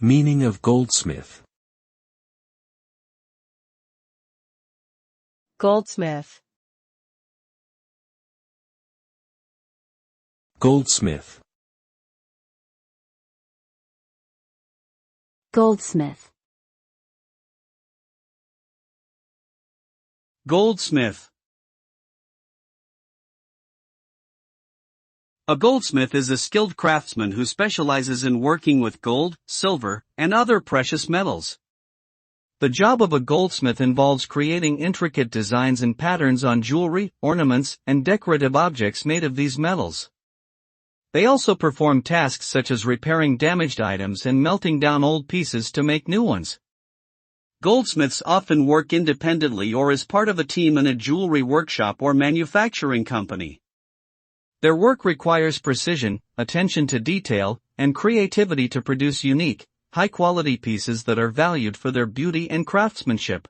Meaning of goldsmith. Goldsmith. Goldsmith. Goldsmith. Goldsmith. A goldsmith is a skilled craftsman who specializes in working with gold, silver, and other precious metals. The job of a goldsmith involves creating intricate designs and patterns on jewelry, ornaments, and decorative objects made of these metals. They also perform tasks such as repairing damaged items and melting down old pieces to make new ones. Goldsmiths often work independently or as part of a team in a jewelry workshop or manufacturing company. Their work requires precision, attention to detail, and creativity to produce unique, high-quality pieces that are valued for their beauty and craftsmanship.